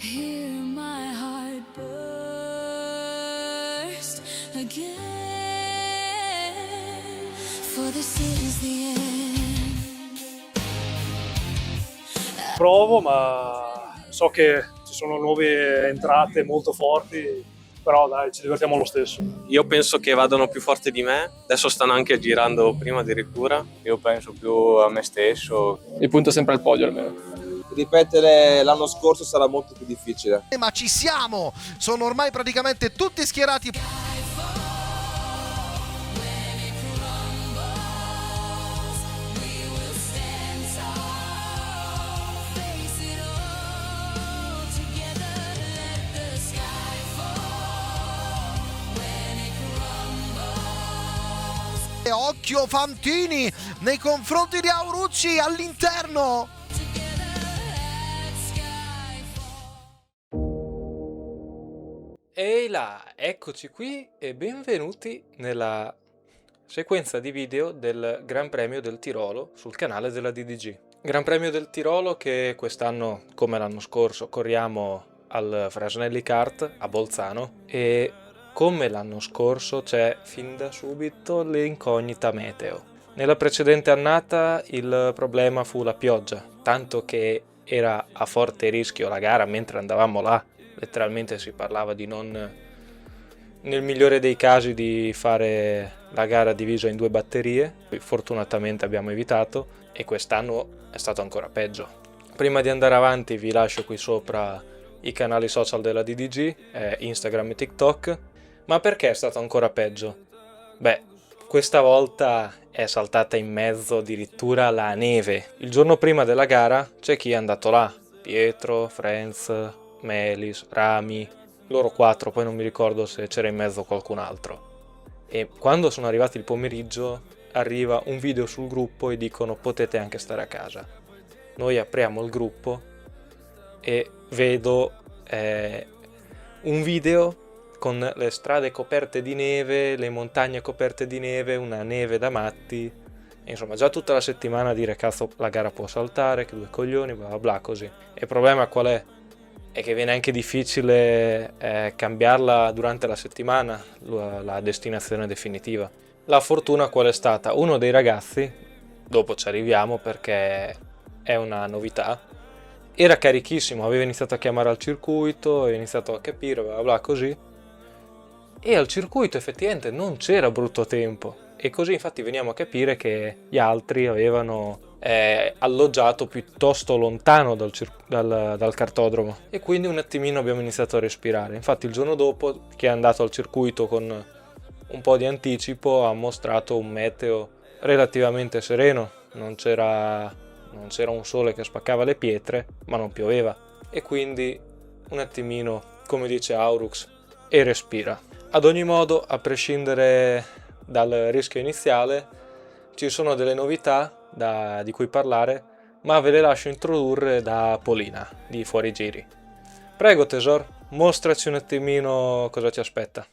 Hear my heart burst again, for this is the end. Provo, ma so che ci sono nuove entrate molto forti, però dai, ci divertiamo lo stesso. Io penso che vadano più forti di me, adesso stanno anche girando prima addirittura. Io penso più a me stesso. Il punto è sempre al podio almeno. Ripetere l'anno scorso sarà molto più difficile. Ma ci siamo! Sono ormai praticamente tutti schierati. E occhio Fantini nei confronti di Aurucci all'interno. Ehi là, eccoci qui e benvenuti nella sequenza di video del Gran Premio del Tirolo sul canale della DDG. Gran Premio del Tirolo che quest'anno, come l'anno scorso, corriamo al Frasnelli Kart a Bolzano e come l'anno scorso c'è fin da subito l'incognita meteo. Nella precedente annata il problema fu la pioggia, tanto che era a forte rischio la gara mentre andavamo là. Letteralmente si parlava di non, nel migliore dei casi, di fare la gara divisa in 2 batterie. Fortunatamente abbiamo evitato e quest'anno è stato ancora peggio. Prima di andare avanti vi lascio qui sopra i canali social della DDG, Instagram e TikTok. Ma perché è stato ancora peggio? Beh, questa volta è saltata in mezzo addirittura la neve. Il giorno prima della gara c'è chi è andato là, Pietro, Franz, Melis, Rami, loro 4, poi non mi ricordo se c'era in mezzo qualcun altro. E quando sono arrivati il pomeriggio arriva un video sul gruppo e dicono potete anche stare a casa. Noi apriamo il gruppo e vedo un video con le strade coperte di neve, le montagne coperte di neve, una neve da matti. E insomma già tutta la settimana a dire cazzo la gara può saltare, che 2 coglioni, bla bla bla così. E il problema qual è? È che viene anche difficile cambiarla durante la settimana, la destinazione definitiva. La fortuna qual è stata? Uno dei ragazzi, dopo ci arriviamo perché è una novità, era carichissimo, aveva iniziato a chiamare al circuito, aveva iniziato a capire, bla bla così, e al circuito effettivamente non c'era brutto tempo. E così infatti veniamo a capire che gli altri avevano alloggiato piuttosto lontano dal cartodromo e quindi un attimino abbiamo iniziato a respirare. Infatti il giorno dopo chi è andato al circuito con un po' di anticipo ha mostrato un meteo relativamente sereno, non c'era un sole che spaccava le pietre ma non pioveva e quindi un attimino, come dice Aurux, e respira. Ad ogni modo, a dal rischio iniziale ci sono delle novità di cui parlare, ma ve le lascio introdurre da Polina di Fuori Giri. Prego tesor, mostraci un attimino cosa ci aspetta.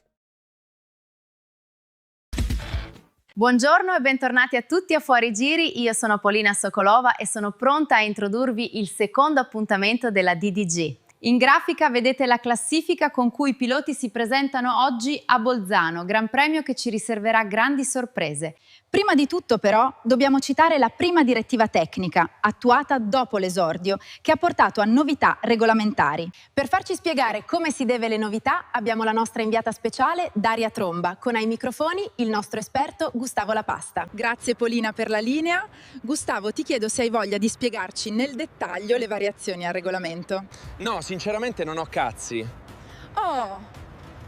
Buongiorno e bentornati a tutti a Fuori Giri, io sono Polina Sokolova e sono pronta a introdurvi il secondo appuntamento della DDG. In grafica vedete la classifica con cui i piloti si presentano oggi a Bolzano, Gran Premio che ci riserverà grandi sorprese. Prima di tutto però dobbiamo citare la prima direttiva tecnica, attuata dopo l'esordio, che ha portato a novità regolamentari. Per farci spiegare come si deve le novità abbiamo la nostra inviata speciale Daria Tromba, con ai microfoni il nostro esperto Gustavo La Pasta. Grazie Polina per la linea. Gustavo, ti chiedo se hai voglia di spiegarci nel dettaglio le variazioni al regolamento. No, sinceramente non ho cazzi. Oh!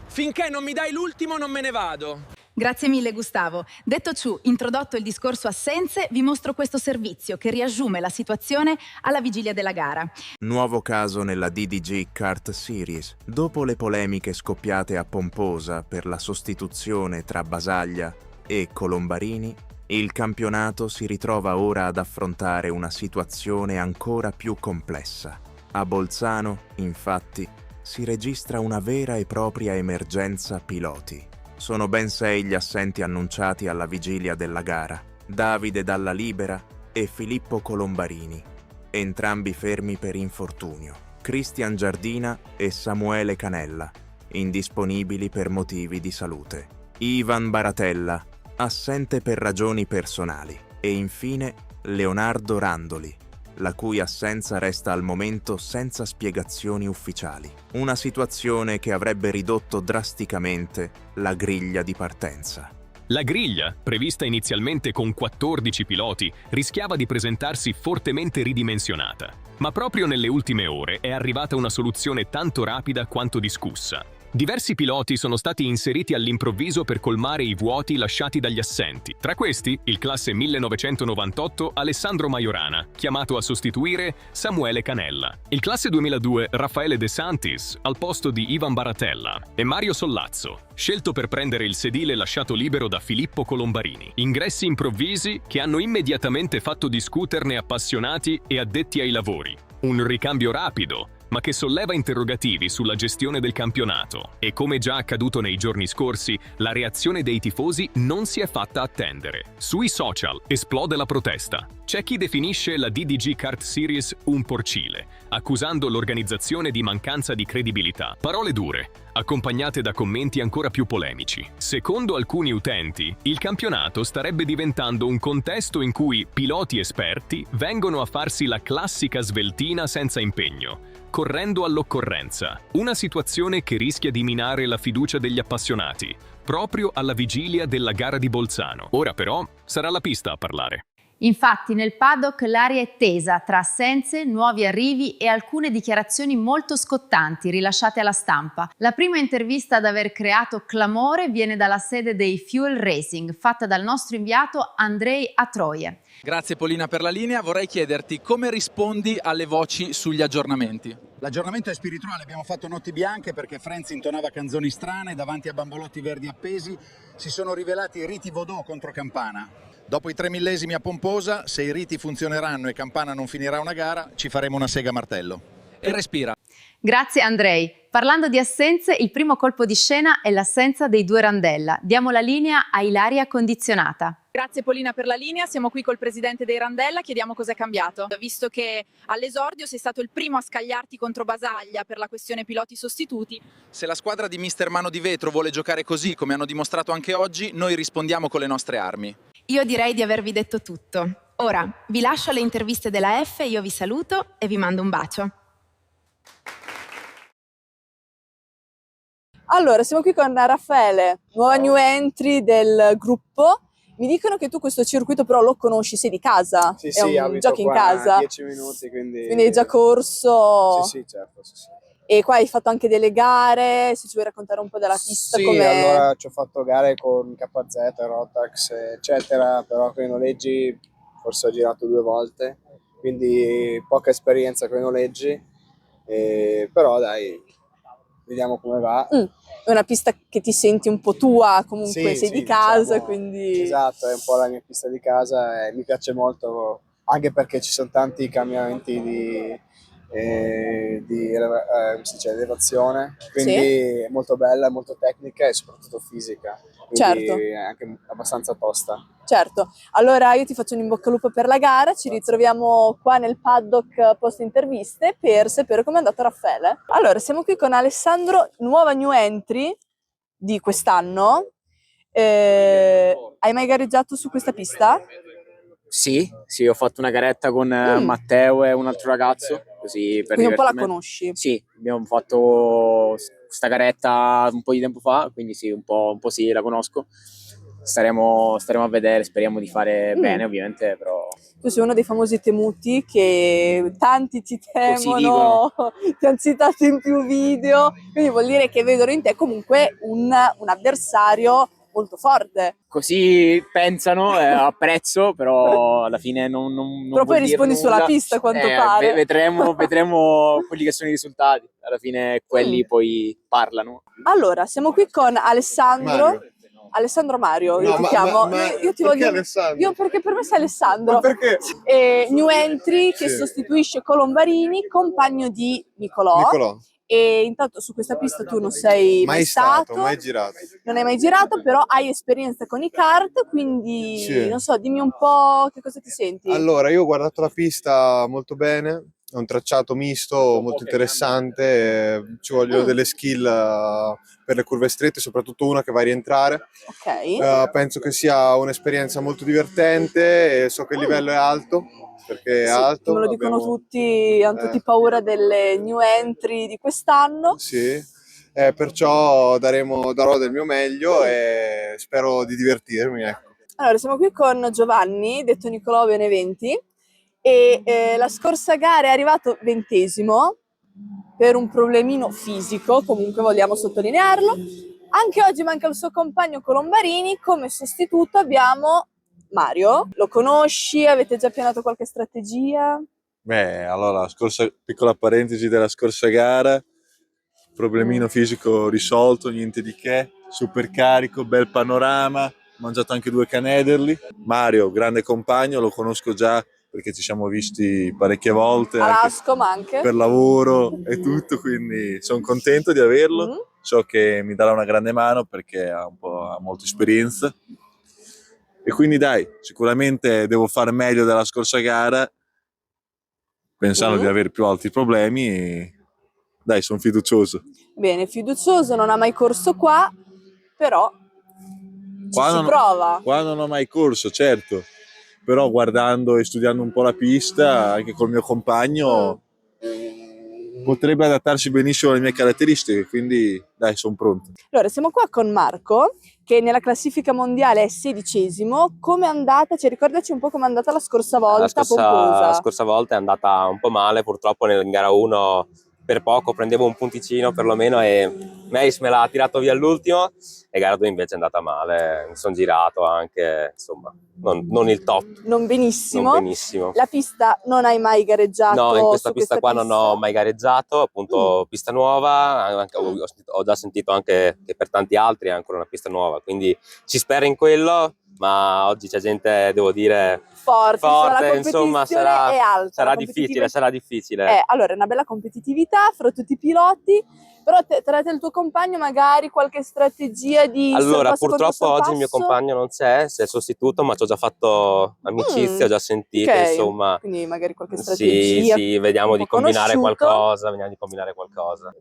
Finché non mi dai l'ultimo non me ne vado. Grazie mille Gustavo. Detto ciò, introdotto il discorso assenze, vi mostro questo servizio che riassume la situazione alla vigilia della gara. Nuovo caso nella DDG Kart Series. Dopo le polemiche scoppiate a Pomposa per la sostituzione tra Basaglia e Colombarini, il campionato si ritrova ora ad affrontare una situazione ancora più complessa. A Bolzano, infatti, si registra una vera e propria emergenza piloti. Sono ben 6 gli assenti annunciati alla vigilia della gara: Davide Dalla Libera e Filippo Colombarini, entrambi fermi per infortunio. Cristian Giardina e Samuele Canella, indisponibili per motivi di salute. Ivan Baratella, assente per ragioni personali. E infine Leonardo Randoli, la cui assenza resta al momento senza spiegazioni ufficiali. Una situazione che avrebbe ridotto drasticamente la griglia di partenza. La griglia, prevista inizialmente con 14 piloti, rischiava di presentarsi fortemente ridimensionata, ma proprio nelle ultime ore è arrivata una soluzione tanto rapida quanto discussa. Diversi piloti sono stati inseriti all'improvviso per colmare i vuoti lasciati dagli assenti. Tra questi, il classe 1998 Alessandro Majorana, chiamato a sostituire Samuele Canella. Il classe 2002 Raffaele De Santis, al posto di Ivan Baratella. E Mario Sollazzo, scelto per prendere il sedile lasciato libero da Filippo Colombarini. Ingressi improvvisi che hanno immediatamente fatto discuterne appassionati e addetti ai lavori. Un ricambio rapido, ma che solleva interrogativi sulla gestione del campionato e, come già accaduto nei giorni scorsi, la reazione dei tifosi non si è fatta attendere. Sui social esplode la protesta. C'è chi definisce la DDG Kart Series un porcile, accusando l'organizzazione di mancanza di credibilità. Parole dure, accompagnate da commenti ancora più polemici. Secondo alcuni utenti, il campionato starebbe diventando un contesto in cui piloti esperti vengono a farsi la classica sveltina senza impegno, correndo all'occorrenza. Una situazione che rischia di minare la fiducia degli appassionati, proprio alla vigilia della gara di Bolzano. Ora però sarà la pista a parlare. Infatti nel paddock l'aria è tesa tra assenze, nuovi arrivi e alcune dichiarazioni molto scottanti rilasciate alla stampa. La prima intervista ad aver creato clamore viene dalla sede dei Fuel Racing, fatta dal nostro inviato Andrei Atroie. Grazie Polina per la linea, vorrei chiederti come rispondi alle voci sugli aggiornamenti. L'aggiornamento è spirituale, abbiamo fatto notti bianche perché Frenz intonava canzoni strane, davanti a bambolotti verdi appesi si sono rivelati riti vodò contro Campana. Dopo i 3 millesimi a Pomposa, se i riti funzioneranno e Campana non finirà una gara, ci faremo una sega a martello. E respira. Grazie Andrei. Parlando di assenze, il primo colpo di scena è l'assenza dei due Randella. Diamo la linea a Ilaria Condizionata. Grazie Polina per la linea, siamo qui col presidente dei Randella, chiediamo cos'è cambiato. Visto che all'esordio sei stato il primo a scagliarti contro Basaglia per la questione piloti sostituti. Se la squadra di Mister Mano di Vetro vuole giocare così, come hanno dimostrato anche oggi, noi rispondiamo con le nostre armi. Io direi di avervi detto tutto. Ora vi lascio alle interviste della F, io vi saluto e vi mando un bacio. Allora, siamo qui con Raffaele, nuova new entry del gruppo. Mi dicono che tu questo circuito però lo conosci, sei di casa, sì, è un abito giochi in qua casa. 10 minuti, quindi hai già corso? Sì, certo, sì. E qua hai fatto anche delle gare, se ci vuoi raccontare un po' della pista. Sì, allora ci ho fatto gare con KZ, Rotax, eccetera, però con i noleggi forse ho girato 2 volte, quindi poca esperienza con i noleggi, però dai, vediamo come va. È una pista che ti senti un po' tua, comunque sei di casa, diciamo, quindi... Esatto, è un po' la mia pista di casa e mi piace molto, anche perché ci sono tanti cambiamenti di elevazione, quindi è molto bella, è molto tecnica e soprattutto fisica, quindi certo. è anche abbastanza tosta. Certo, allora io ti faccio un in bocca al lupo per la gara, ci ritroviamo qua nel paddock post interviste per sapere com'è andato Raffaele. Allora, siamo qui con Alessandro, nuova new entry di quest'anno. Hai mai gareggiato su questa pista? Sì, ho fatto una garetta con Matteo e un altro ragazzo, così per quindi un po' la divertimento. conosci? Sì, abbiamo fatto questa garetta un po' di tempo fa, quindi sì, un po' sì, la conosco. Staremo a vedere, speriamo di fare bene ovviamente, però... Tu sei uno dei famosi temuti che tanti ti temono, ti hanno citato in più video, quindi vuol dire che vedono in te comunque un avversario molto forte. Così pensano, apprezzo, però alla fine non però poi rispondi sulla pista, a quanto pare. Vedremo quelli che sono i risultati, alla fine quelli poi parlano. Allora, siamo qui con Alessandro Mario, io ti chiamo. Io ti voglio... Alessandro? Perché per me sei Alessandro. Ma perché? New entry che sostituisce Colombarini, compagno di Nicolò. E intanto su questa pista tu non sei mai stato, mai girato. Non hai mai girato, però hai esperienza con i kart, quindi non so, dimmi un po' che cosa ti senti. Allora, io ho guardato la pista molto bene, è un tracciato misto molto interessante, ci vogliono delle skill per le curve strette, soprattutto una che va a rientrare. Penso che sia un'esperienza molto divertente e so che il livello è alto, perché è alto. Me lo dicono tutti, hanno tutti paura delle new entry di quest'anno. Sì, perciò darò del mio meglio e spero di divertirmi, ecco. Allora, siamo qui con Giovanni, detto Nicolò Beneventi, e la scorsa gara è arrivato 20° per un problemino fisico, comunque vogliamo sottolinearlo. Anche oggi manca il suo compagno Colombarini, come sostituto abbiamo Mario. Lo conosci? Avete già pianato qualche strategia? Beh, allora, piccola parentesi della scorsa gara, problemino fisico risolto, niente di che, super carico, bel panorama, ho mangiato anche 2 canederli. Mario, grande compagno, lo conosco già perché ci siamo visti parecchie volte, Alasco, ma anche per lavoro e tutto, quindi sono contento di averlo. So che mi darà una grande mano perché ha molta esperienza. E quindi dai, sicuramente devo fare meglio della scorsa gara, pensando di avere più altri problemi. E dai, sono fiducioso. Bene, fiducioso, non ha mai corso qua, però ci prova. Qua non ho mai corso, certo, però guardando e studiando un po' la pista, anche col mio compagno, potrebbe adattarsi benissimo alle mie caratteristiche, quindi dai, sono pronto. Allora, siamo qua con Marco, che nella classifica mondiale è 16°. Come è andata? Cioè, ricordaci un po' come è andata la scorsa volta a Pomposa. La scorsa volta è andata un po' male, purtroppo in gara 1 per poco prendevo un punticino perlomeno e Meis me l'ha tirato via all'ultimo, e gara 2 invece è andata male, mi sono girato anche, insomma, non il top. Non benissimo. Non benissimo. La pista non hai mai gareggiato? No, in questa pista qua non ho mai gareggiato, appunto pista nuova, ho già sentito anche che per tanti altri è ancora una pista nuova, quindi si spera in quello, ma oggi c'è gente, devo dire, forte, insomma sarà difficile. Allora, è una bella competitività fra tutti i piloti, però tra te e il tuo compagno magari qualche strategia di allora, sorpasso purtroppo oggi il mio compagno non c'è, si è sostituto, ma ci ho già fatto amicizia, ho già sentito, insomma. Quindi magari qualche strategia. Sì, vediamo di combinare qualcosa,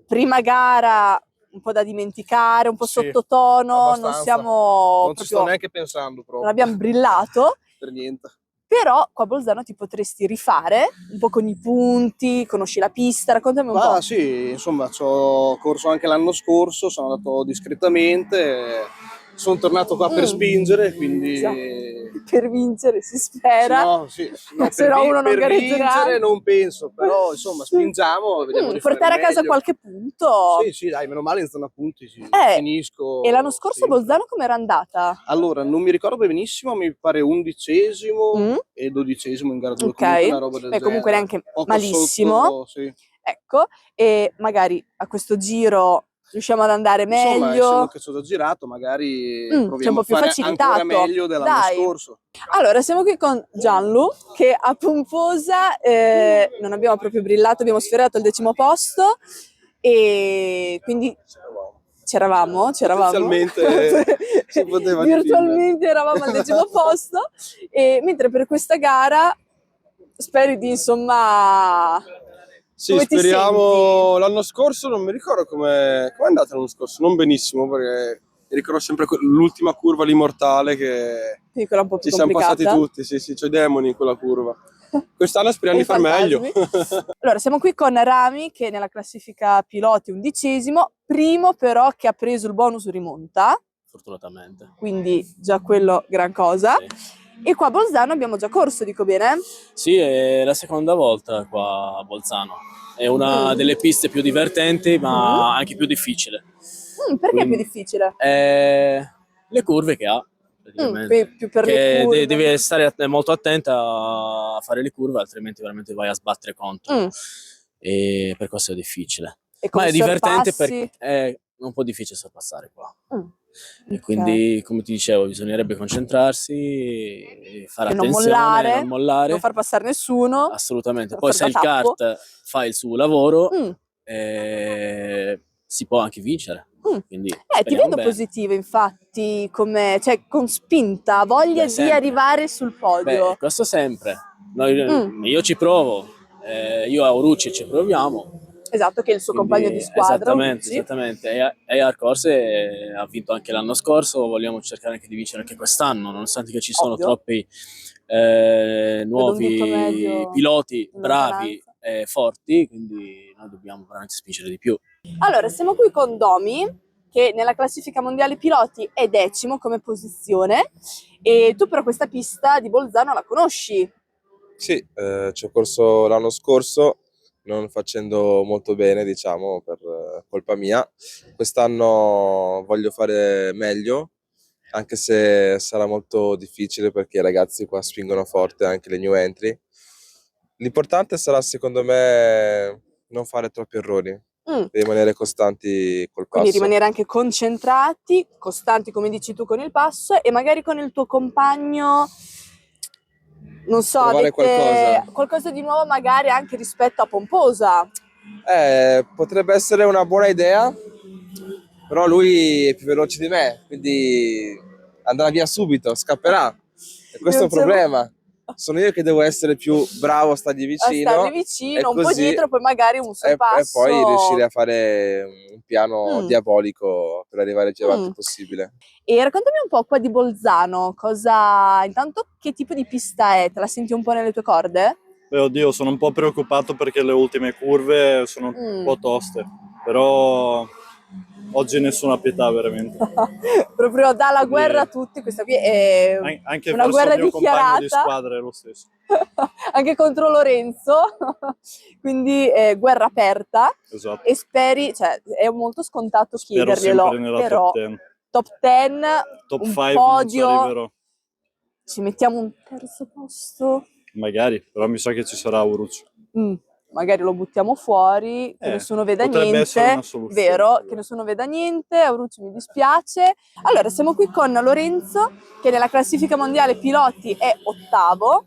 Prima gara un po' da dimenticare, un po' sottotono, abbastanza. non ci sto neanche pensando proprio. Non abbiamo brillato. Per niente. Però qua a Bolzano ti potresti rifare un po' con i punti, conosci la pista, raccontami un po'. Sì, insomma, ci ho corso anche l'anno scorso, sono andato discretamente, sono tornato qua per spingere, quindi... Per vincere si spera. Se no uno non gareggerà. Vincere non penso, però insomma spingiamo, vediamo di fare portare a casa meglio. qualche punto. Sì, dai, meno male in zona punti, finisco. E l'anno scorso a Bolzano com'era andata? Allora, non mi ricordo benissimo, mi pare 11° e 12° in gara 2, comunque una roba del genere. Comunque neanche Poco malissimo. sotto, sì. Ecco, e magari a questo giro riusciamo ad andare Insomma, meglio. essendo che sono già girato, magari c'è un proviamo po' a più fare facilitato. ancora meglio dell'anno scorso. Allora, siamo qui con Gianlu, che a Pomposa non abbiamo proprio brillato, abbiamo sfiorato il 10° posto, e quindi c'eravamo. Ufficialmente si poteva dire. Virtualmente eravamo al 10° posto, e mentre per questa gara speri di, insomma... Sì, come ti speriamo. L'anno scorso non mi ricordo com'è andata l'anno scorso, non benissimo, perché mi ricordo sempre l'ultima curva lì mortale che quella un po' più ci siamo complicata. passati tutti, sì, c'ho i demoni in quella curva. Quest'anno speriamo di far meglio. Allora, siamo qui con Rami, che nella classifica piloti 11°, primo però che ha preso il bonus rimonta, Fortunatamente. quindi già quello gran cosa. E qua a Bolzano abbiamo già corso, dico bene? Sì, è la seconda volta qua a Bolzano. È una delle piste più divertenti, ma anche più difficile. Perché è più difficile? Le curve che ha, praticamente. Più per le curve. Devi stare molto attenta a fare le curve, altrimenti veramente vai a sbattere contro. E per questo è difficile. Ma è divertente perché è un po' difficile sorpassare qua. E quindi, come ti dicevo, bisognerebbe concentrarsi, fare attenzione, non mollare, non far passare nessuno. Assolutamente. Poi se il kart fa il suo lavoro, si può anche vincere. Quindi Ti vedo positiva, infatti, con spinta, voglia di sempre. arrivare sul podio. Questo sempre. Io ci provo. Io e Aurucci ci proviamo. Esatto, che è il suo compagno di squadra. Esattamente, Aurucci. esattamente. E Dark Horse ha vinto anche l'anno scorso, vogliamo cercare anche di vincere anche quest'anno, nonostante che ci sono troppi nuovi piloti bravi e forti, quindi noi dobbiamo veramente spingere di più. Allora, siamo qui con Domi, che nella classifica mondiale piloti è 10° come posizione, e tu però questa pista di Bolzano la conosci? Sì, ci ho corso l'anno scorso, non facendo molto bene, diciamo, per colpa mia. Quest'anno voglio fare meglio, anche se sarà molto difficile perché i ragazzi qua spingono forte, anche le new entry. L'importante sarà, secondo me, non fare troppi errori, rimanere costanti col passo. Quindi rimanere anche concentrati, costanti come dici tu con il passo, e magari con il tuo compagno, non so, provare qualcosa di nuovo magari anche rispetto a Pomposa. Potrebbe essere una buona idea, però lui è più veloce di me, quindi andrà via subito, scapperà. E questo è un problema. Sono io che devo essere più bravo a stargli vicino, un po' dietro, poi magari un sorpasso. E poi riuscire a fare un piano diabolico per arrivare il più avanti possibile. E raccontami un po' qua di Bolzano, intanto che tipo di pista è? Te la senti un po' nelle tue corde? Beh, oddio, sono un po' preoccupato perché le ultime curve sono un po' toste, però oggi nessuna pietà veramente. Proprio dà la guerra a tutti, questa qui è anche una guerra il mio compagno di dichiarata. squadra è lo stesso. Anche contro Lorenzo, quindi guerra aperta. Esatto. E speri, cioè è molto scontato Spero chiederglielo, sempre nella però top 10. top 10, Top un 5 podio, non ci arriverò. ci mettiamo un terzo posto. Magari, però mi sa che ci sarà Aurucci. Magari lo buttiamo fuori, che nessuno veda potrebbe essere niente, una soluzione. vero? Che nessuno veda niente, Aurucci mi dispiace. Allora, siamo qui con Lorenzo, che nella classifica mondiale piloti è 8º,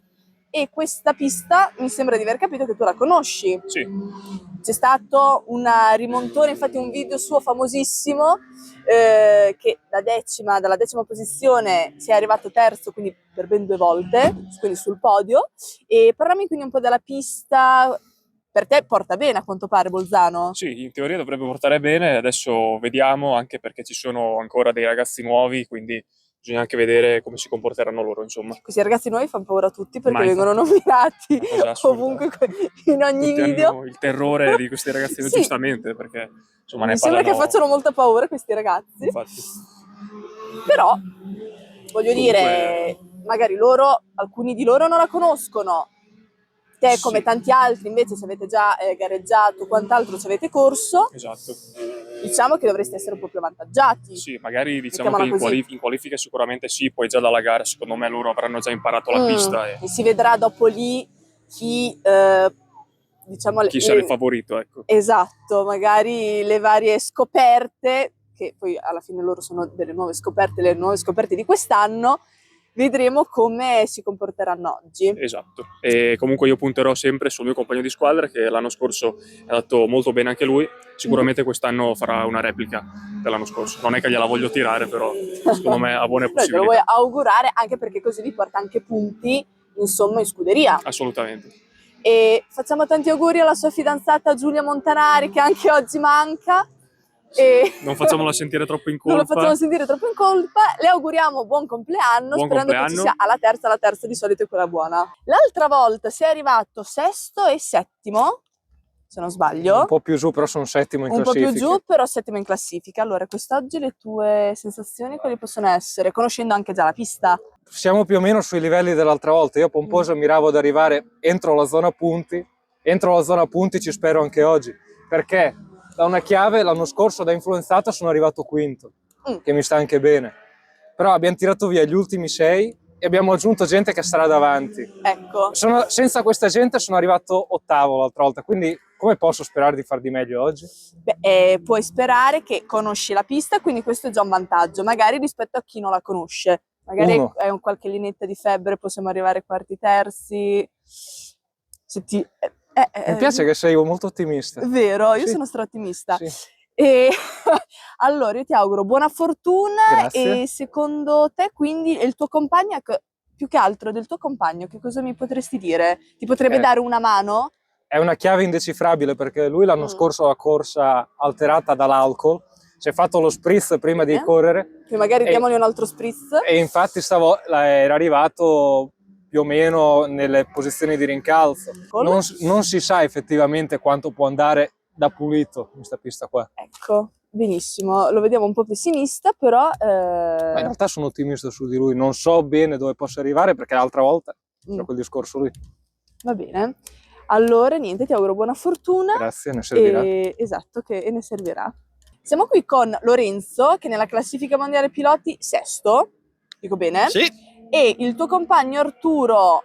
e questa pista mi sembra di aver capito che tu la conosci. Sì. C'è stato un rimontone, infatti un video suo famosissimo, che dalla 10ª posizione si è arrivato terzo, quindi per ben 2 volte, quindi sul podio. E parlami quindi un po' della pista. Per te porta bene a quanto pare Bolzano? Sì, in teoria dovrebbe portare bene, adesso vediamo, anche perché ci sono ancora dei ragazzi nuovi, quindi bisogna anche vedere come si comporteranno loro, insomma. Questi ragazzi nuovi fanno paura a tutti perché Ma vengono nominati ovunque, in ogni Tutti video. hanno il terrore di questi ragazzi, Sì. Giustamente, perché insomma ne Mi sembra che parlano. facciano molta paura questi ragazzi. Infatti. Però, voglio dire, magari alcuni di loro non la conoscono. Te, come tanti altri, invece, se avete già gareggiato o quant'altro ci avete corso, Esatto. diciamo che dovreste essere un po' più avvantaggiati. Sì, magari diciamo Mettiamola che così. in qualifica sicuramente sì, poi già dalla gara secondo me loro avranno già imparato la pista E si vedrà dopo lì chi, diciamo, chi sarà il favorito, ecco. Esatto, magari le varie scoperte, che poi alla fine loro sono delle nuove scoperte, le nuove scoperte di quest'anno, vedremo come si comporteranno oggi. Esatto, e comunque io punterò sempre sul mio compagno di squadra che l'anno scorso è andato molto bene anche lui, sicuramente quest'anno farà una replica dell'anno scorso, non è che gliela voglio tirare, però secondo me ha buone Te lo possibilità. vuoi augurare, anche perché così vi porta anche punti, insomma, in scuderia. Assolutamente. E facciamo tanti auguri alla sua fidanzata Giulia Montanari, che anche oggi manca. E Non facciamola sentire troppo in non colpa. lo facciamo sentire troppo in colpa. Le auguriamo buon compleanno, Buon sperando che ci compleanno. sia la terza di solito è quella buona. L'altra volta sei arrivato 6º e 7º, se non sbaglio. Un po' più giù, però sono 7º in Un po' classifica. più giù, però 7º in classifica. Allora, quest'oggi le tue sensazioni quali possono essere, conoscendo anche già la pista? Siamo più o meno sui livelli dell'altra volta. Io a Pomposa miravo ad arrivare entro la zona punti. Entro la zona punti ci spero anche oggi, perché da una chiave l'anno scorso da influenzata sono arrivato quinto, che mi sta anche bene. Però abbiamo tirato via gli ultimi 6 e abbiamo aggiunto gente che sarà davanti. Ecco. Senza questa gente sono arrivato 8º l'altra volta, quindi come posso sperare di far di meglio oggi? Beh, puoi sperare che conosci la pista, quindi questo è già un vantaggio, magari rispetto a chi non la conosce. Magari hai un qualche linetta di febbre, possiamo arrivare quarti, terzi. Se ti... Mi piace che sei molto ottimista. Vero, io Sì. sono straottimista. Sì. E allora io ti auguro buona fortuna. Grazie. E secondo te quindi il tuo compagno, più che altro del tuo compagno, che cosa mi potresti dire? Ti potrebbe dare una mano? è una chiave indecifrabile, perché lui l'anno scorso ha corsa alterata dall'alcol, si è fatto lo spritz prima di correre. Che magari diamogli un altro spritz. E infatti era arrivato più o meno nelle posizioni di rincalzo. Non si sa effettivamente quanto può andare da pulito questa pista qua. Ecco, benissimo, lo vediamo un po' pessimista, però... Ma in realtà sono ottimista su di lui, non so bene dove possa arrivare, perché l'altra volta c'era quel discorso lì. Va bene, allora niente, ti auguro buona fortuna. Grazie, ne servirà. Esatto, e ne servirà. Siamo qui con Lorenzo, che nella classifica mondiale piloti sesto, dico bene? Sì. E il tuo compagno Arturo,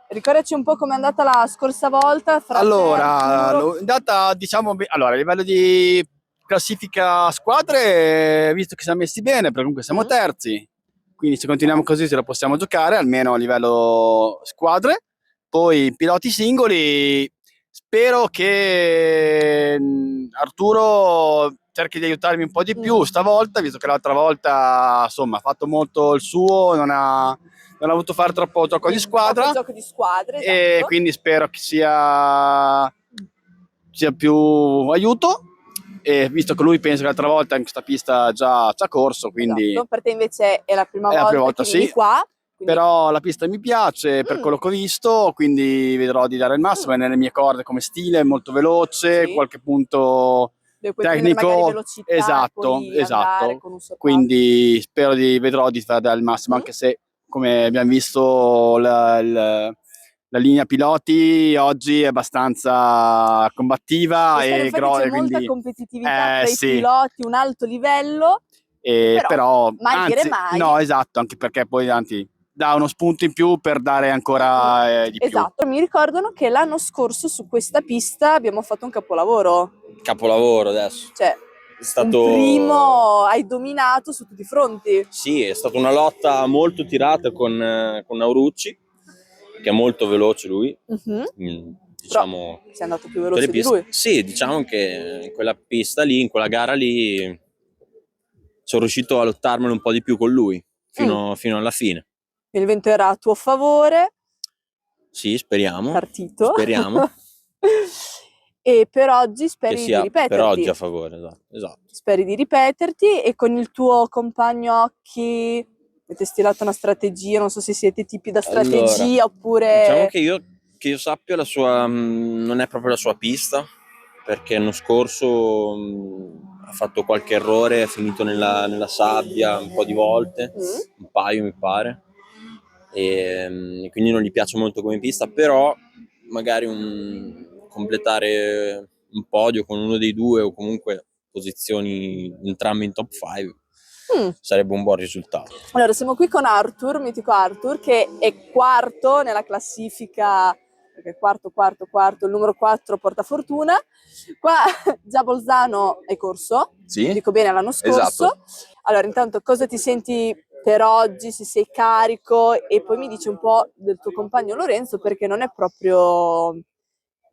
ricordaci un po' com'è andata la scorsa volta. Allora, è andata, diciamo, allora, a livello di classifica squadre, visto che siamo messi bene, perché comunque siamo terzi, quindi se continuiamo così ce la possiamo giocare, almeno a livello squadre. Poi piloti singoli, spero che Arturo cerchi di aiutarmi un po' di più stavolta, visto che l'altra volta insomma ha fatto molto il suo, non ha voluto fare troppo gioco di squadra, esatto. E quindi spero che sia più aiuto, e visto che lui pensa che l'altra volta in questa pista già ci ha corso, quindi Esatto, per te invece è la prima volta che sì. vieni qua. Però la pista mi piace per quello che ho visto, quindi vedrò di dare il massimo, è nelle mie corde come stile, molto veloce, qualche punto tecnico, esatto, quindi vedrò di dare il massimo, anche se come abbiamo visto la linea piloti oggi è abbastanza combattiva e c'è molta competitività tra i piloti, un alto livello, però mai dire mai. No, esatto, anche perché poi dà uno spunto in più per dare ancora di più. Esatto, mi ricordano che l'anno scorso su questa pista abbiamo fatto un capolavoro. Capolavoro adesso. Cioè, è stato... un primo hai dominato su tutti i fronti. Sì, è stata una lotta molto tirata con Aurucci, che è molto veloce lui. Diciamo, però sei andato più veloce di lui. Sì, diciamo che in quella pista lì, in quella gara lì, sono riuscito a lottarmelo un po' di più con lui, fino alla fine. Il vento era a tuo favore. Sì, speriamo. Partito. Speriamo. E per oggi speri di ripeterti. Per oggi a favore, esatto. Speri di ripeterti, e con il tuo compagno Occhi avete stilato una strategia, non so se siete tipi da strategia oppure... Diciamo che io sappia, la sua non è proprio la sua pista, perché l'anno scorso ha fatto qualche errore, è finito nella sabbia un po' di volte, un paio mi pare, e quindi non gli piace molto come pista, però magari completare un podio con uno dei due, o comunque posizioni entrambi in top 5, sarebbe un buon risultato. Allora, siamo qui con Arthur, mitico Arthur, che è quarto nella classifica, perché quarto, il numero 4 porta fortuna. Qua già Bolzano è corso, dico bene, l'anno scorso. Esatto. Allora, intanto cosa ti senti per oggi, se sei carico, e poi mi dici un po' del tuo compagno Lorenzo, perché non è proprio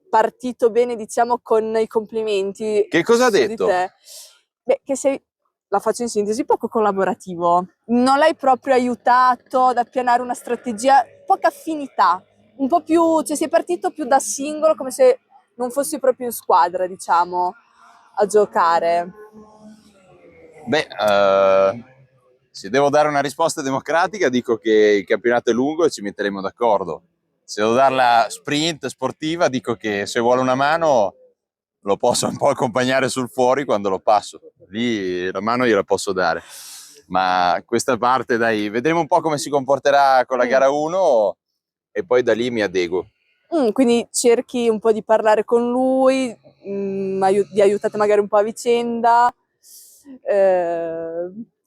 partito bene, diciamo, con i complimenti. Che cosa ha detto? Di te. Beh, che sei, la faccio in sintesi, poco collaborativo. Non l'hai proprio aiutato ad appianare una strategia, poca affinità, un po' più, cioè sei partito più da singolo, come se non fossi proprio in squadra, diciamo, a giocare. Beh, se devo dare una risposta democratica, dico che il campionato è lungo e ci metteremo d'accordo. Se devo darla sprint, sportiva, dico che se vuole una mano lo posso un po' accompagnare sul fuori quando lo passo. Lì la mano gliela posso dare. Ma questa parte, dai, vedremo un po' come si comporterà con la gara 1 e poi da lì mi adeguo. Quindi cerchi un po' di parlare con lui, vi aiutate magari un po' a vicenda.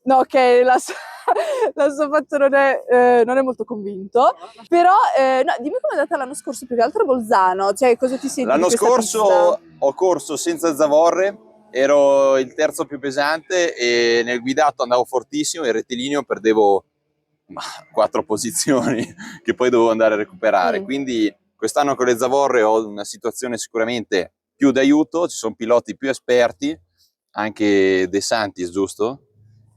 No, ok, la sua fatto non è molto convinto, però no, dimmi com'è andata l'anno scorso, più che altro a Bolzano, cioè cosa ti senti? L'anno scorso ho corso senza zavorre, ero il terzo più pesante e nel guidato andavo fortissimo, il rettilineo perdevo 4 posizioni che poi dovevo andare a recuperare, quindi quest'anno con le zavorre ho una situazione sicuramente più d'aiuto, ci sono piloti più esperti, anche De Santis, giusto?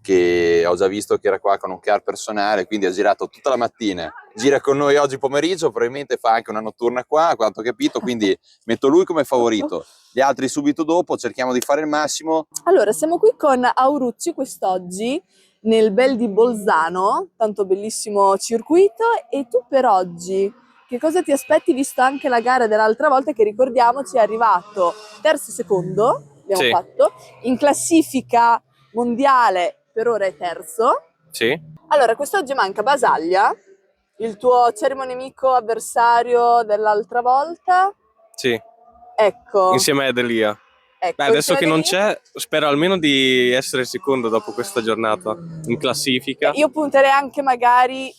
che ho già visto che era qua con un car personale, quindi ha girato tutta la mattina, gira con noi oggi pomeriggio, probabilmente fa anche una notturna qua, a quanto ho capito, quindi metto lui come favorito, gli altri subito dopo, cerchiamo di fare il massimo. Allora, siamo qui con Aurucci quest'oggi nel bel di Bolzano, tanto bellissimo circuito, e tu per oggi che cosa ti aspetti, visto anche la gara dell'altra volta che ricordiamoci è arrivato terzo e secondo, abbiamo Sì. fatto, in classifica mondiale per ora è terzo. Sì. Allora, quest'oggi manca Basaglia, il tuo acerrimo nemico avversario dell'altra volta. Sì, Ecco. insieme ad Elia. Ecco, Beh, adesso insieme che ad non Elia. c'è, spero almeno di essere secondo dopo questa giornata in classifica. Io punterei anche magari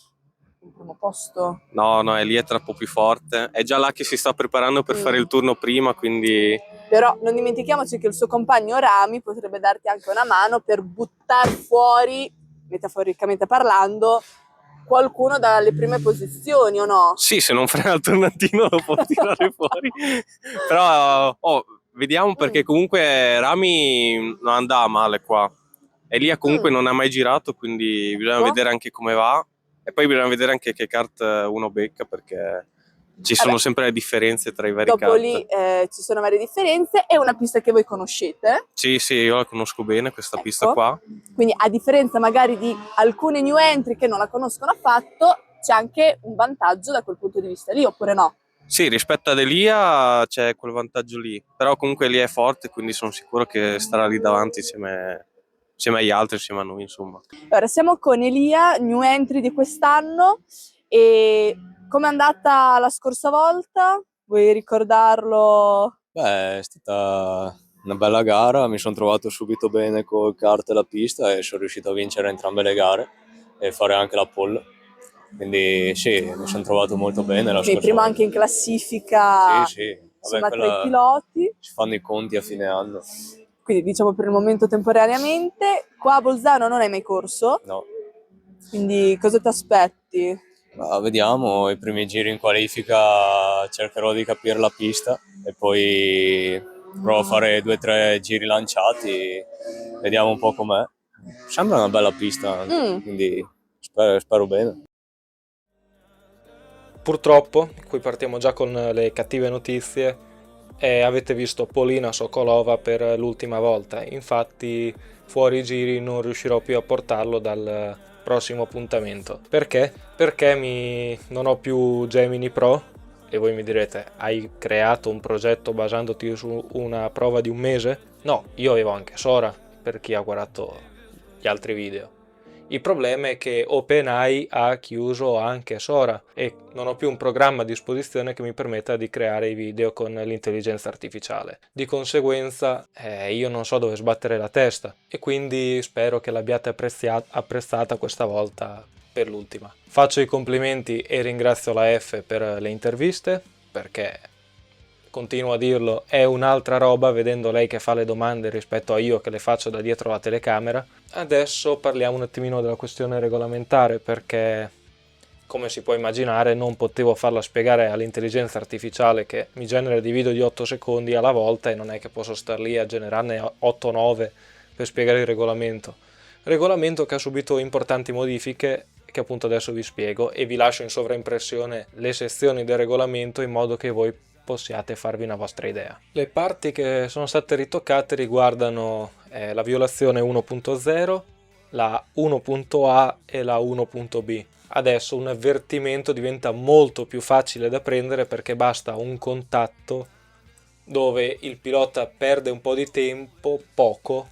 il primo posto. No, Elia è troppo più forte. È già là che si sta preparando per fare il turno prima, quindi Però non dimentichiamoci che il suo compagno Rami potrebbe darti anche una mano per buttare fuori, metaforicamente parlando, qualcuno dalle prime posizioni, o no? sì, se non frena il tornantino lo può tirare fuori. Però vediamo, perché comunque Rami non andava male qua. Elia comunque non ha mai girato, quindi bisogna vedere anche come va. E poi bisogna vedere anche che kart uno becca, perché ci sono sempre le differenze tra i vari Dopo kart. lì ci sono varie differenze, è una pista che voi conoscete, Sì, io la conosco bene questa pista qua. quindi a differenza magari di alcune new entry che non la conoscono affatto, c'è anche un vantaggio da quel punto di vista lì, oppure no? Sì, rispetto ad Elia c'è quel vantaggio lì, però comunque Elia è forte, quindi sono sicuro che starà lì davanti insieme agli altri, insieme a noi, insomma. Allora, siamo con Elia, new entry di quest'anno, e com'è andata la scorsa volta? Vuoi ricordarlo? Beh, è stata una bella gara, mi sono trovato subito bene col kart e la pista e sono riuscito a vincere entrambe le gare e fare anche la pole. Quindi sì, mi sono trovato molto bene la Sì, scorsa prima volta. anche in classifica, Sì. insomma, Vabbè, tra i piloti, si fanno i conti a fine anno. quindi diciamo per il momento temporaneamente. Qua a Bolzano non hai mai corso, No. quindi cosa ti aspetti? Ma vediamo, i primi giri in qualifica cercherò di capire la pista e poi provo a fare 2 o 3 giri lanciati, vediamo un po' com'è. Sembra una bella pista, quindi spero bene. Purtroppo, qui partiamo già con le cattive notizie, avete visto Polina Sokolova per l'ultima volta, infatti fuori giri non riuscirò più a portarlo dal prossimo appuntamento. Perché? Perché non ho più Gemini Pro, e voi mi direte, hai creato un progetto basandoti su una prova di un mese? No, io avevo anche Sora, per chi ha guardato gli altri video. Il problema è che OpenAI ha chiuso anche Sora e non ho più un programma a disposizione che mi permetta di creare i video con l'intelligenza artificiale. Di conseguenza io non so dove sbattere la testa e quindi spero che l'abbiate apprezzata questa volta per l'ultima. Faccio i complimenti e ringrazio la F per le interviste, perché continuo a dirlo, è un'altra roba vedendo lei che fa le domande rispetto a io che le faccio da dietro la telecamera. Adesso parliamo un attimino della questione regolamentare, perché come si può immaginare non potevo farla spiegare all'intelligenza artificiale che mi genera dei video di 8 secondi alla volta e non è che posso star lì a generarne 8-9 per spiegare il regolamento. Regolamento che ha subito importanti modifiche che appunto adesso vi spiego, e vi lascio in sovraimpressione le sezioni del regolamento in modo che voi possiate farvi una vostra idea. Le parti che sono state ritoccate riguardano la violazione 1.0, la 1.a e la 1.b. Adesso un avvertimento diventa molto più facile da prendere perché basta un contatto dove il pilota perde un po' di tempo, poco,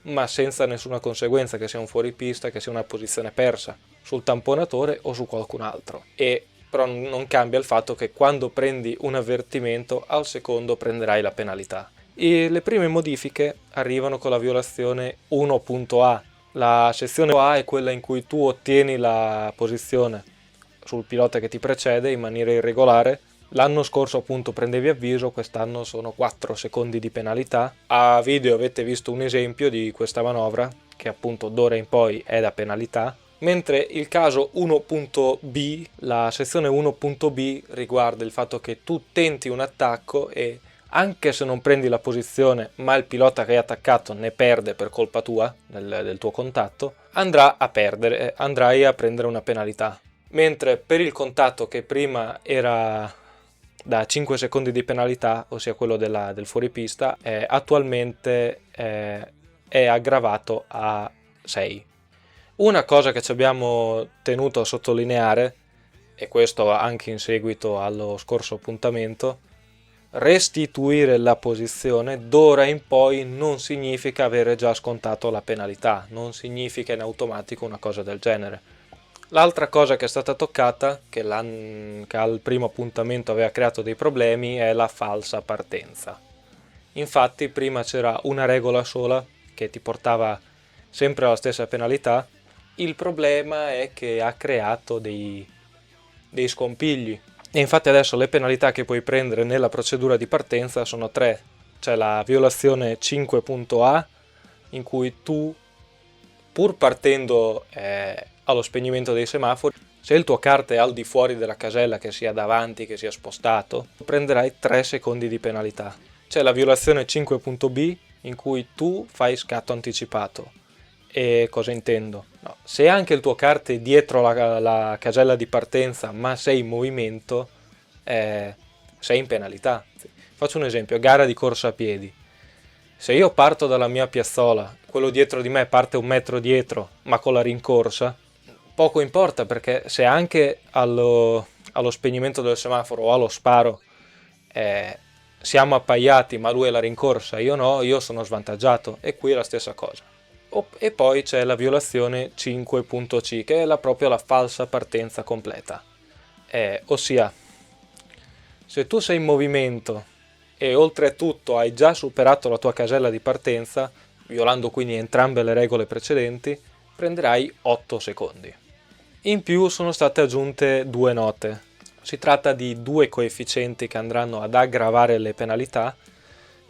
ma senza nessuna conseguenza, che sia un fuoripista, che sia una posizione persa sul tamponatore o su qualcun altro. Però non cambia il fatto che quando prendi un avvertimento al secondo prenderai la penalità. E le prime modifiche arrivano con la violazione 1.a. La sezione A è quella in cui tu ottieni la posizione sul pilota che ti precede in maniera irregolare. L'anno scorso appunto prendevi avviso, quest'anno sono 4 secondi di penalità. A video avete visto un esempio di questa manovra che appunto d'ora in poi è da penalità. Mentre il caso 1.b, la sezione 1.b riguarda il fatto che tu tenti un attacco e anche se non prendi la posizione, ma il pilota che hai attaccato ne perde per colpa tua, del tuo contatto, andrai a prendere una penalità. Mentre per il contatto che prima era da 5 secondi di penalità, ossia quello del fuoripista, attualmente è aggravato a 6. Una cosa che ci abbiamo tenuto a sottolineare, e questo anche in seguito allo scorso appuntamento, restituire la posizione d'ora in poi non significa avere già scontato la penalità, non significa in automatico una cosa del genere. L'altra cosa che è stata toccata, che al primo appuntamento aveva creato dei problemi, è la falsa partenza. Infatti prima c'era una regola sola che ti portava sempre alla stessa penalità. Il problema è che ha creato dei scompigli. E infatti adesso le penalità che puoi prendere nella procedura di partenza sono 3. C'è la violazione 5.A, in cui tu, pur partendo allo spegnimento dei semafori, se il tuo kart è al di fuori della casella, che sia davanti, che sia spostato, prenderai 3 secondi di penalità. C'è la violazione 5.B, in cui tu fai scatto anticipato. E cosa intendo? No, se anche il tuo kart è dietro la casella di partenza ma sei in movimento, sei in penalità. Faccio un esempio, gara di corsa a piedi. Se io parto dalla mia piazzola, quello dietro di me parte 1 metro dietro ma con la rincorsa, poco importa, perché se anche allo spegnimento del semaforo o allo sparo siamo appaiati ma lui è la rincorsa, io no, io sono svantaggiato, e qui è la stessa cosa. E poi c'è la violazione 5.C, che è proprio la falsa partenza completa. Ossia, se tu sei in movimento e oltretutto hai già superato la tua casella di partenza, violando quindi entrambe le regole precedenti, prenderai 8 secondi. In più sono state aggiunte 2 note. Si tratta di 2 coefficienti che andranno ad aggravare le penalità.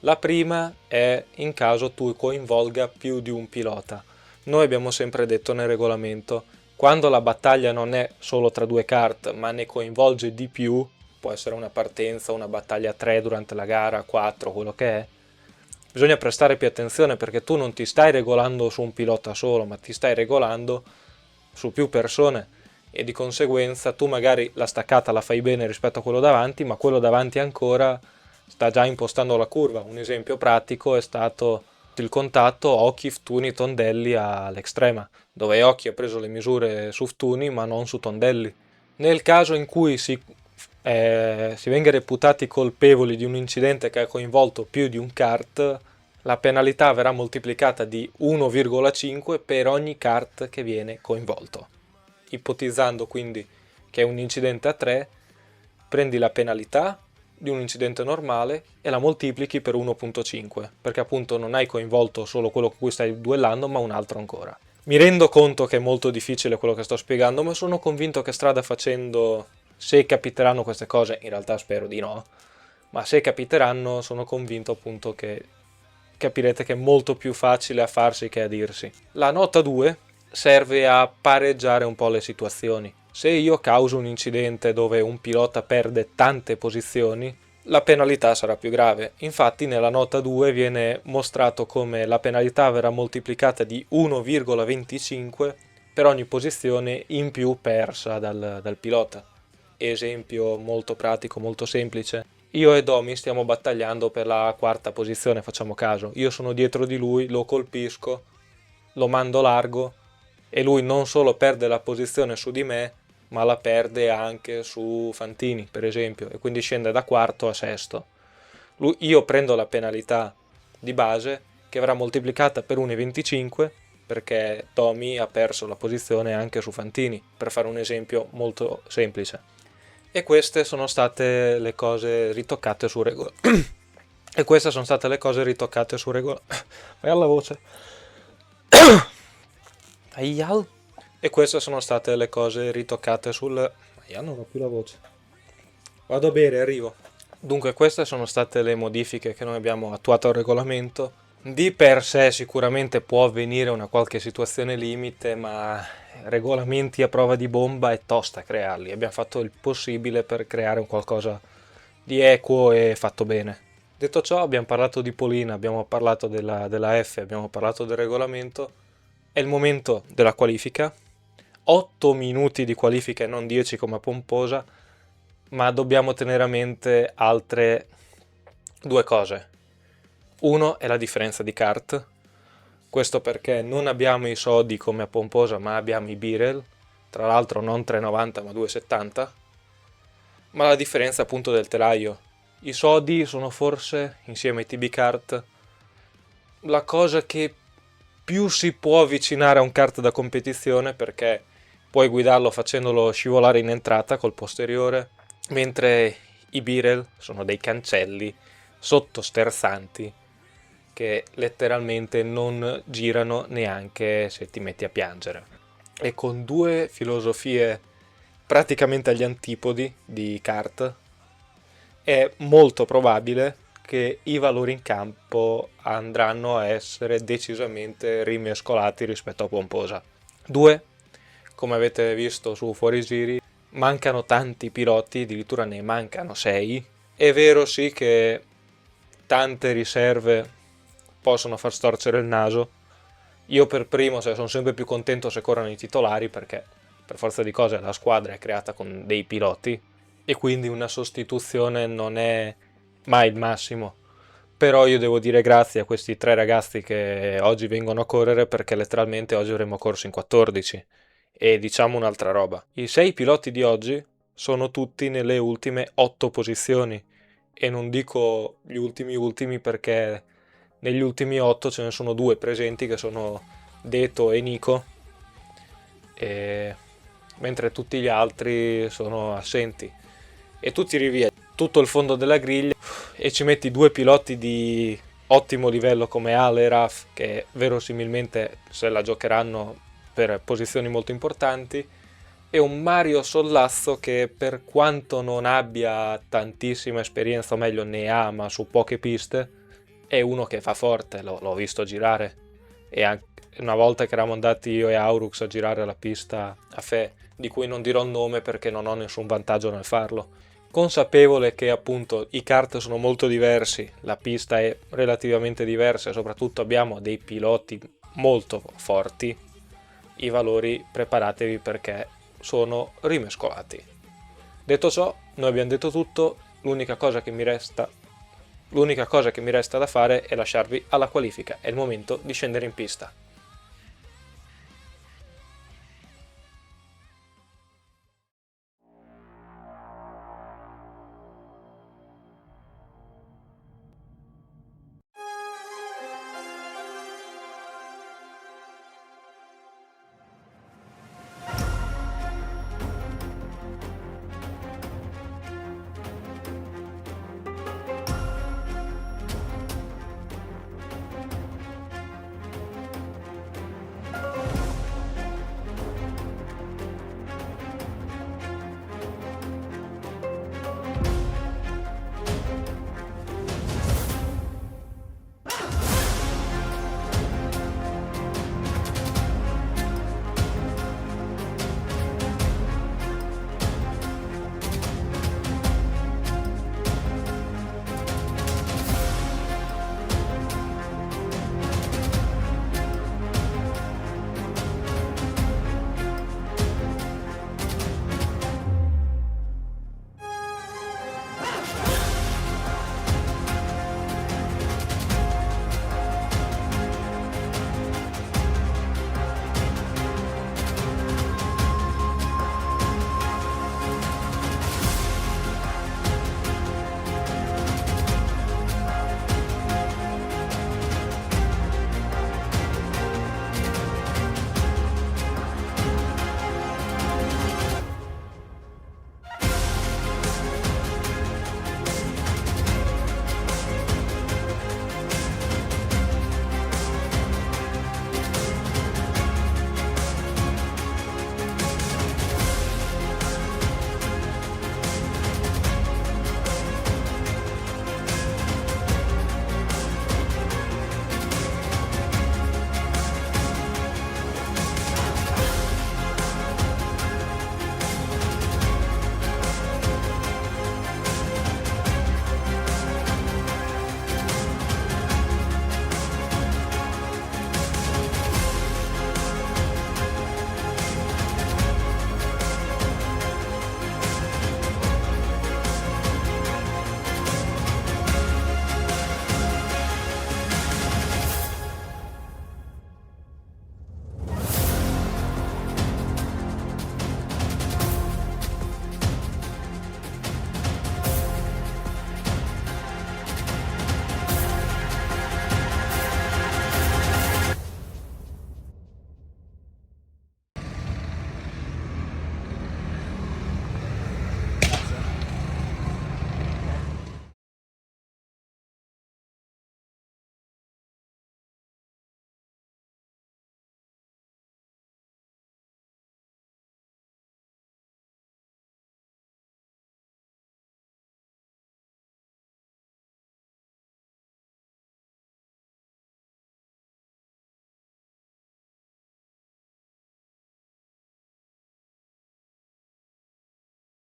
La prima è in caso tu coinvolga più di un pilota. Noi abbiamo sempre detto nel regolamento, quando la battaglia non è solo tra 2 kart ma ne coinvolge di più, può essere una partenza, una battaglia 3 durante la gara, 4, quello che è, bisogna prestare più attenzione, perché tu non ti stai regolando su un pilota solo, ma ti stai regolando su più persone, e di conseguenza tu magari la staccata la fai bene rispetto a quello davanti, ma quello davanti ancora sta già impostando la curva. Un esempio pratico è stato il contatto Occhi-Ftuni-Tondelli all'Extrema, dove Occhi ha preso le misure su Ftuni ma non su Tondelli. Nel caso in cui si venga reputati colpevoli di un incidente che ha coinvolto più di un kart, la penalità verrà moltiplicata di 1,5 per ogni kart che viene coinvolto. Ipotizzando quindi che è un incidente a 3, prendi la penalità di un incidente normale e la moltiplichi per 1,5, perché appunto non hai coinvolto solo quello con cui stai duellando, ma un altro ancora. Mi rendo conto che è molto difficile quello che sto spiegando, ma sono convinto che strada facendo, se capiteranno queste cose, in realtà spero di no, ma se capiteranno sono convinto appunto che capirete che è molto più facile a farsi che a dirsi. La nota 2 serve a pareggiare un po' le situazioni. Se io causo un incidente dove un pilota perde tante posizioni, la penalità sarà più grave. Infatti nella nota 2 viene mostrato come la penalità verrà moltiplicata di 1,25 per ogni posizione in più persa dal pilota. Esempio molto pratico, molto semplice. Io e Domi stiamo battagliando per la 4ª posizione, facciamo caso. Io sono dietro di lui, lo colpisco, lo mando largo e lui non solo perde la posizione su di me, ma la perde anche su Fantini, per esempio, e quindi scende da 4º a 6º. Io prendo la penalità di base, che verrà moltiplicata per 1,25, perché Domi ha perso la posizione anche su Fantini, per fare un esempio molto semplice. E queste sono state le cose ritoccate su regola. E queste sono state le cose ritoccate su regola. Vai alla voce. Aial. E queste sono state le cose ritoccate sul... Io non ho più la voce. Vado a bere, arrivo. Dunque queste sono state le modifiche che noi abbiamo attuato al regolamento. Di per sé sicuramente può avvenire una qualche situazione limite, ma regolamenti a prova di bomba è tosta crearli. Abbiamo fatto il possibile per creare un qualcosa di equo e fatto bene. Detto ciò, abbiamo parlato di Polina, abbiamo parlato della F, abbiamo parlato del regolamento. È il momento della qualifica. 8 minuti di qualifica e non 10 come a Pomposa, ma dobbiamo tenere a mente altre due cose. Uno è la differenza di kart. Questo perché non abbiamo i sodi come a Pomposa, ma abbiamo i Birel, tra l'altro non 3,90 ma 2,70. Ma la differenza appunto del telaio. I sodi sono forse, insieme ai TB kart, la cosa che più si può avvicinare a un kart da competizione, perché puoi guidarlo facendolo scivolare in entrata col posteriore, mentre i Birel sono dei cancelli sottosterzanti che letteralmente non girano neanche se ti metti a piangere. E con due filosofie praticamente agli antipodi di kart, è molto probabile che i valori in campo andranno a essere decisamente rimescolati rispetto a Pomposa. 2, come avete visto su Fuorigiri, mancano tanti piloti, addirittura ne mancano 6. È vero sì che tante riserve possono far storcere il naso. Io per primo sono sempre più contento se corrono i titolari, perché per forza di cose la squadra è creata con dei piloti e quindi una sostituzione non è mai il massimo. Però io devo dire grazie a questi 3 ragazzi che oggi vengono a correre, perché letteralmente oggi avremmo corso in 14. E diciamo un'altra roba, i 6 piloti di oggi sono tutti nelle ultime 8 posizioni, e non dico gli ultimi perché negli ultimi 8 ce ne sono 2 presenti, che sono Deto e Nico, mentre tutti gli altri sono assenti. E tu tiri via tutto il fondo della griglia e ci metti 2 piloti di ottimo livello come Ale e Raf, che verosimilmente se la giocheranno per posizioni molto importanti, e un Mario Sollazzo che, per quanto non abbia tantissima esperienza, o meglio ne ha ma su poche piste, è uno che fa forte, l'ho visto girare. E anche una volta che eravamo andati io e Aurux a girare la pista a Fe, di cui non dirò il nome perché non ho nessun vantaggio nel farlo, consapevole che appunto i kart sono molto diversi, la pista è relativamente diversa e soprattutto abbiamo dei piloti molto forti, i valori preparatevi perché sono rimescolati. Detto ciò, noi abbiamo detto tutto, l'unica cosa che mi resta da fare è lasciarvi alla qualifica, è il momento di scendere in pista.